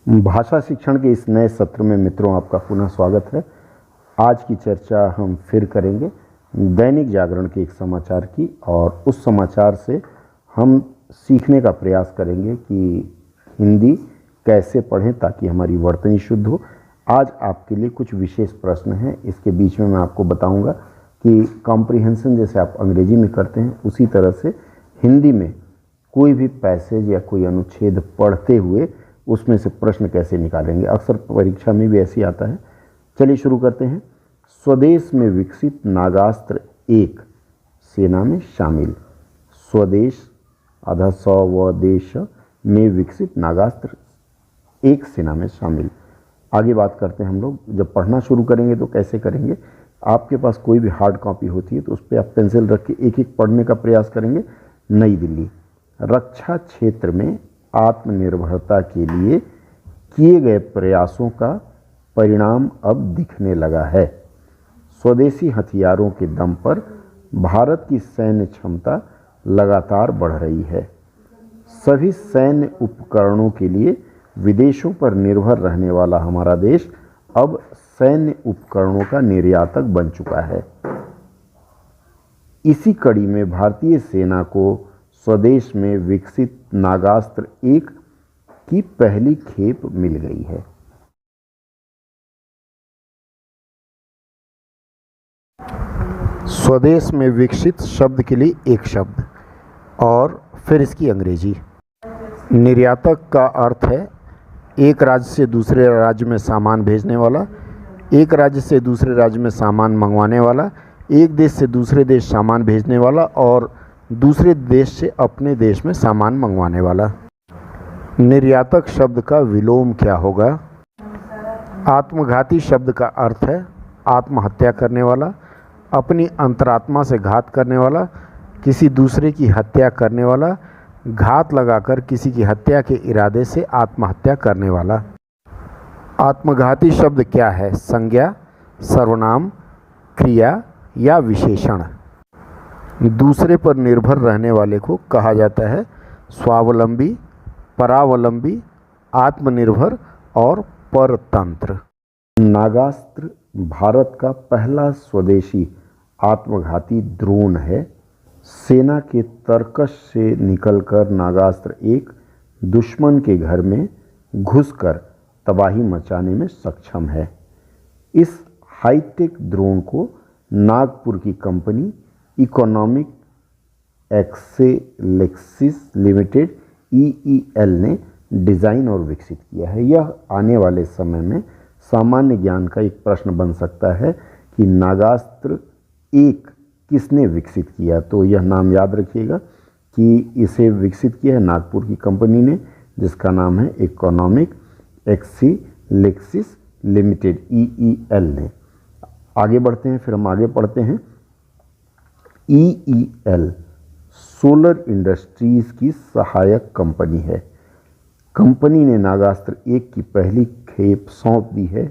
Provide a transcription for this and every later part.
भाषा शिक्षण के इस नए सत्र में मित्रों आपका पुनः स्वागत है। आज की चर्चा हम फिर करेंगे दैनिक जागरण के एक समाचार की, और उस समाचार से हम सीखने का प्रयास करेंगे कि हिंदी कैसे पढ़ें ताकि हमारी वर्तनी शुद्ध हो। आज आपके लिए कुछ विशेष प्रश्न हैं। इसके बीच में मैं आपको बताऊंगा कि कॉम्प्रिहेंशन जैसे आप अंग्रेजी में करते हैं उसी तरह से हिंदी में कोई भी पैसेज या कोई अनुच्छेद पढ़ते हुए उसमें से प्रश्न कैसे निकालेंगे। अक्सर परीक्षा में भी ऐसे ही आता है। चलिए शुरू करते हैं। स्वदेश में विकसित नागास्त्र 1 सेना में शामिल। स्वदेश आधा स्वदेश में विकसित नागास्त्र 1 सेना में शामिल। आगे बात करते हैं हम लोग। जब पढ़ना शुरू करेंगे तो कैसे करेंगे। आपके पास कोई भी हार्ड कॉपी होती है तो उस पर आप पेंसिल रख के एक एक पढ़ने का प्रयास करेंगे। नई दिल्ली, रक्षा क्षेत्र में आत्मनिर्भरता के लिए किए गए प्रयासों का परिणाम अब दिखने लगा है। स्वदेशी हथियारों के दम पर भारत की सैन्य क्षमता लगातार बढ़ रही है। सभी सैन्य उपकरणों के लिए विदेशों पर निर्भर रहने वाला हमारा देश अब सैन्य उपकरणों का निर्यातक बन चुका है। इसी कड़ी में भारतीय सेना को स्वदेश में विकसित नागास्त्र 1 की पहली खेप मिल गई है। स्वदेश में विकसित शब्द के लिए एक शब्द और फिर इसकी अंग्रेजी। निर्यातक का अर्थ है एक राज्य से दूसरे राज्य में सामान भेजने वाला, एक राज्य से दूसरे राज्य में सामान मंगवाने वाला, एक देश से दूसरे देश सामान भेजने वाला और दूसरे देश से अपने देश में सामान मंगवाने वाला। निर्यातक शब्द का विलोम क्या होगा। आत्मघाती शब्द का अर्थ है आत्महत्या करने वाला, अपनी अंतरात्मा से घात करने वाला, किसी दूसरे की हत्या करने वाला, घात लगाकर किसी की हत्या के इरादे से आत्महत्या करने वाला। आत्मघाती शब्द क्या है। संज्ञा, सर्वनाम, क्रिया या विशेषण। दूसरे पर निर्भर रहने वाले को कहा जाता है स्वावलंबी, परावलंबी, आत्मनिर्भर और परतंत्र। नागास्त्र भारत का पहला स्वदेशी आत्मघाती ड्रोन है। सेना के तरकश से निकलकर नागास्त्र 1 दुश्मन के घर में घुसकर तबाही मचाने में सक्षम है। इस हाईटेक ड्रोन को नागपुर की कंपनी इकोनॉमिक एक्सेलेक्सिस लिमिटेड EEL ने डिज़ाइन और विकसित किया है। यह आने वाले समय में सामान्य ज्ञान का एक प्रश्न बन सकता है कि नागास्त्र 1 किसने विकसित किया। तो यह नाम याद रखिएगा कि इसे विकसित किया है नागपुर की कंपनी ने, जिसका नाम है इकोनॉमिक एक्सेलेक्सिस लिमिटेड EEL ने। आगे बढ़ते हैं। फिर हम आगे पढ़ते हैं। EEL सोलर इंडस्ट्रीज की सहायक कंपनी है। कंपनी ने नागास्त्र 1 की पहली खेप सौंप दी है।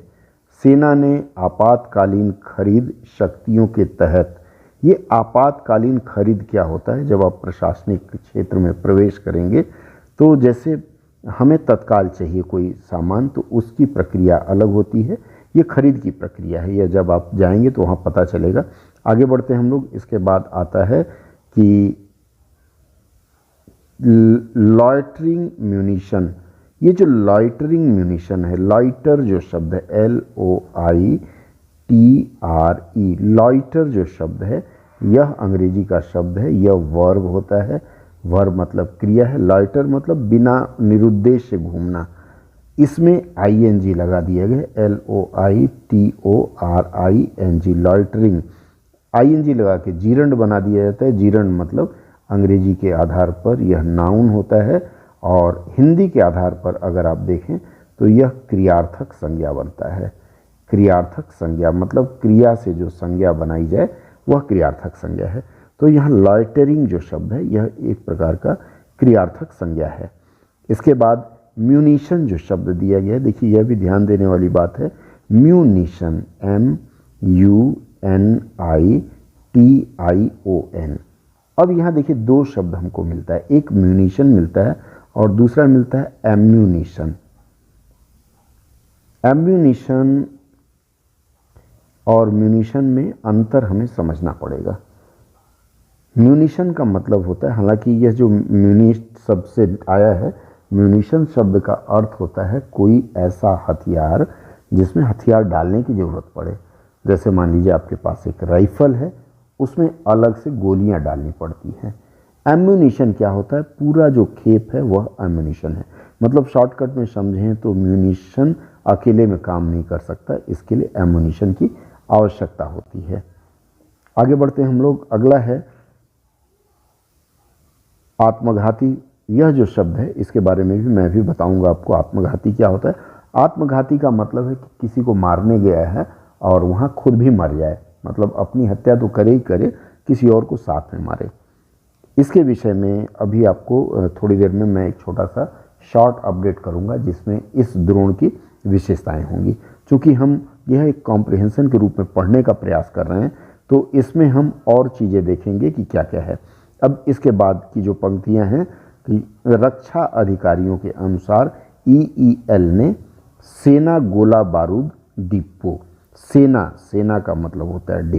सेना ने आपातकालीन खरीद शक्तियों के तहत, ये आपातकालीन खरीद क्या होता है। जब आप प्रशासनिक क्षेत्र में प्रवेश करेंगे तो जैसे हमें तत्काल चाहिए कोई सामान तो उसकी प्रक्रिया अलग होती है, ये खरीद की प्रक्रिया है। यह जब आप जाएंगे तो वहाँ पता चलेगा। आगे बढ़ते हैं हम लोग। इसके बाद आता है कि लॉइटरिंग म्यूनिशन। ये जो लॉइटरिंग म्यूनिशन है, लॉइटर जो शब्द है LOITRE, लॉइटर जो शब्द है यह अंग्रेजी का शब्द है। यह वर्ब होता है। वर्ब मतलब क्रिया है। लॉइटर मतलब बिना निरुद्देश्य घूमना। इसमें ING लगा दिया गया LOITORING, लॉइटरिंग। ING लगा के जीरंड बना दिया जाता है। जीरंड मतलब अंग्रेजी के आधार पर यह नाउन होता है और हिंदी के आधार पर अगर आप देखें तो यह क्रियार्थक संज्ञा बनता है। क्रियार्थक संज्ञा मतलब क्रिया से जो संज्ञा बनाई जाए वह क्रियार्थक संज्ञा है। तो यहाँ लॉइटरिंग जो शब्द है यह एक प्रकार का क्रियार्थक संज्ञा है। इसके बाद म्यूनिशन जो शब्द दिया गया है, देखिए यह भी ध्यान देने वाली बात है। Munition MUNITION। अब यहाँ देखिए दो शब्द हमको मिलता है, एक म्यूनिशन मिलता है और दूसरा मिलता है एम्यूनिशन। एम्यूनिशन और म्यूनिशन में अंतर हमें समझना पड़ेगा। म्यूनिशन का मतलब होता है, हालांकि यह जो म्यूनिश शब्द से आया है, म्यूनिशन शब्द का अर्थ होता है कोई ऐसा हथियार जिसमें हथियार डालने की ज़रूरत पड़े। जैसे मान लीजिए आपके पास एक राइफल है, उसमें अलग से गोलियां डालनी पड़ती हैं। एम्यूनिशन क्या होता है, पूरा जो खेप है वह एम्यूनिशन है। मतलब शॉर्टकट में समझें तो म्यूनिशन अकेले में काम नहीं कर सकता, इसके लिए एम्यूनिशन की आवश्यकता होती है। आगे बढ़ते हैं हम लोग। अगला है आत्मघाती। यह जो शब्द है इसके बारे में भी मैं भी बताऊंगा आपको। आत्मघाती क्या होता है? आत्मघाती का मतलब है कि किसी को मारने गया है और वहां खुद भी मर जाए, मतलब अपनी हत्या तो करे ही करे, किसी और को साथ में मारे। इसके विषय में अभी आपको थोड़ी देर में मैं एक छोटा सा शॉर्ट अपडेट करूंगा जिसमें इस द्रोण की विशेषताएं होंगी। चूँकि हम यह एक कॉम्प्रिहेंशन के रूप में पढ़ने का प्रयास कर रहे हैं तो इसमें हम और चीज़ें देखेंगे कि क्या क्या है। अब इसके बाद की जो पंक्तियां हैं कि रक्षा अधिकारियों के अनुसार EEL ने सेना गोला बारूद डिपो, सेना का मतलब होता है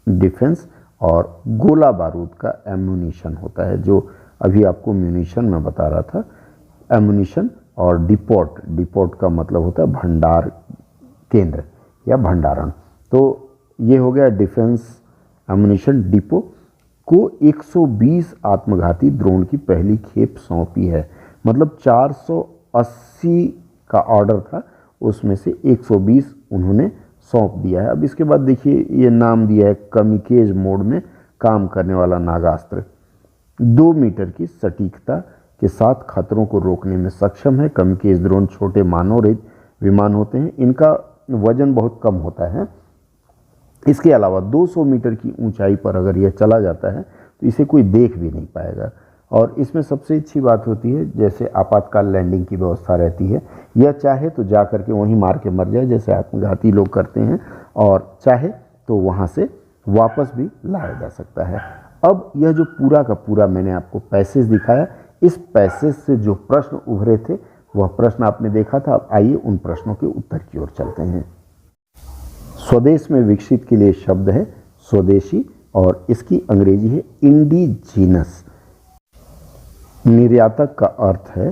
डिफेंस और गोला बारूद का एम्यूनिशन होता है, जो अभी आपको म्यूनिशन में बता रहा था। एम्यूनिशन और डिपोट का मतलब होता है भंडार केंद्र या भंडारण। तो ये हो गया डिफेंस एम्यूनिशन डिपो को 120 आत्मघाती ड्रोन की पहली खेप सौंपी है। मतलब 480 का ऑर्डर था, उसमें से 120 उन्होंने सौंप दिया है। अब इसके बाद देखिए ये नाम दिया है कमिकेज मोड में काम करने वाला नागास्त्र, 2 मीटर की सटीकता के साथ खतरों को रोकने में सक्षम है। कमिकेज ड्रोन छोटे मानव रहित विमान होते हैं, इनका वजन बहुत कम होता है। इसके अलावा 200 मीटर की ऊंचाई पर अगर यह चला जाता है तो इसे कोई देख भी नहीं पाएगा। और इसमें सबसे अच्छी बात होती है, जैसे आपातकाल लैंडिंग की व्यवस्था रहती है, यह चाहे तो जा करके वहीं मार के मर जाए जैसे आत्मघाती लोग करते हैं, और चाहे तो वहाँ से वापस भी लाया जा सकता है। अब यह जो पूरा का पूरा मैंने आपको पैसेज दिखाया, इस पैसेज से जो प्रश्न उभरे थे वह प्रश्न आपने देखा था। अब आइए उन प्रश्नों के उत्तर की ओर चलते हैं। स्वदेश में विकसित के लिए शब्द है स्वदेशी और इसकी अंग्रेजी है इंडिजीनस। निर्यातक का अर्थ है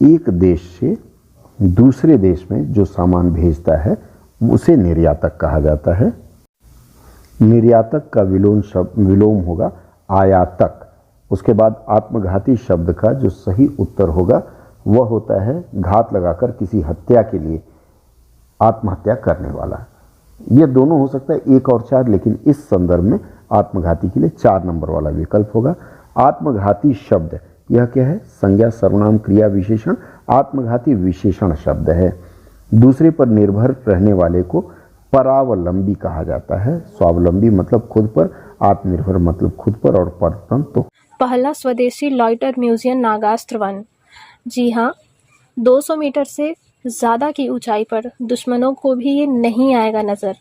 एक देश से दूसरे देश में जो सामान भेजता है उसे निर्यातक कहा जाता है। निर्यातक का विलोम होगा आयातक। उसके बाद आत्मघाती शब्द का जो सही उत्तर होगा वह होता है घात लगाकर किसी हत्या के लिए आत्महत्या करने वाला। यह दोनों हो सकता है 1 और 4, लेकिन इस संदर्भ में आत्मघाती के लिए 4 नंबर वाला विकल्प होगा। आत्मघाती शब्द यह क्या है? संज्ञा, सर्वनाम, क्रिया, विशेषण। आत्मघाती विशेषण शब्द है। दूसरे पर निर्भर रहने वाले को परावलंबी कहा जाता है। स्वावलंबी मतलब खुद पर, आत्मनिर्भर मतलब खुद पर, और परतंत्र तो। पहला स्वदेशी लॉयटर म्यूजियम नागास्त्र वन। जी हाँ, 200 मीटर से ज़्यादा की ऊंचाई पर दुश्मनों को भी ये नहीं आएगा नज़र।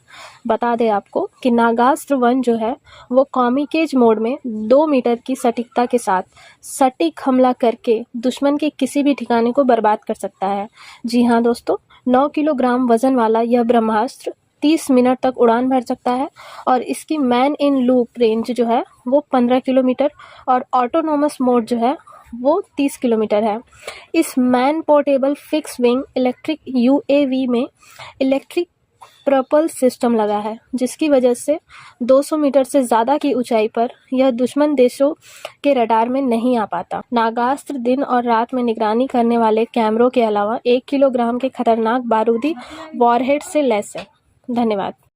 बता दें आपको कि नागास्त्र वन जो है वो कॉमिकेज मोड में 2 मीटर की सटीकता के साथ सटीक हमला करके दुश्मन के किसी भी ठिकाने को बर्बाद कर सकता है। जी हाँ दोस्तों, 9 किलोग्राम वजन वाला यह ब्रह्मास्त्र 30 मिनट तक उड़ान भर सकता है और इसकी मैन इन लूप रेंज जो है वो 15 किलोमीटर और ऑटोनोमस मोड जो है वो 30 किलोमीटर है। इस man portable fix wing electric UAV में इलेक्ट्रिक प्रपल सिस्टम लगा है, जिसकी वजह से 200 मीटर से ज़्यादा की ऊंचाई पर यह दुश्मन देशों के रडार में नहीं आ पाता। नागास्त्र दिन और रात में निगरानी करने वाले कैमरों के अलावा 1 किलोग्राम के खतरनाक बारूदी वॉरहेड से लैस है। धन्यवाद।